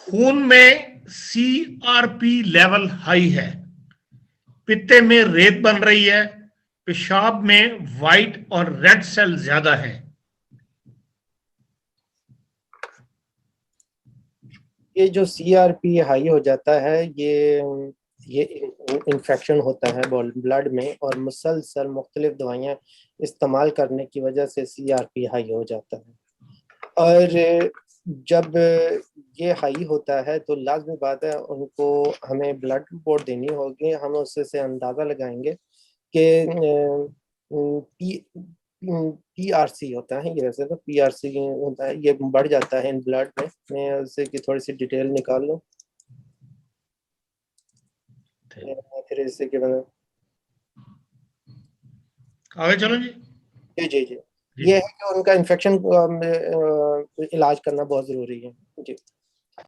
खून में CRP level high है, पित्ते में रेत बन रही है, पेशाब में व्हाइट और रेड सेल ज्यादा है। ये जो सीआरपी हाई हो जाता है, ये इन्फेक्शन होता है ब्लड में, और मुसलसल मुख्तलिफ दवाइयाँ इस्तेमाल करने की वजह से सीआरपी हाई हो जाता है। और जब ये हाई होता है तो लाजमी बात है उनको हमें ब्लड रिपोर्ट देनी होगी। हम उससे से अंदाज़ा लगाएंगे कि पीआरसी होता है, ये वैसे तो पीआरसी होता है, ये बढ़ जाता है इन ब्लड में। मैं उससे की थोड़ी सी डिटेल निकाल लूँ फिर इससे के बाद। आगे चलो जी। जी जी जी। जी ये है कि उनका इन्फेक्शन इलाज करना बहुत ज़रूरी है। जी।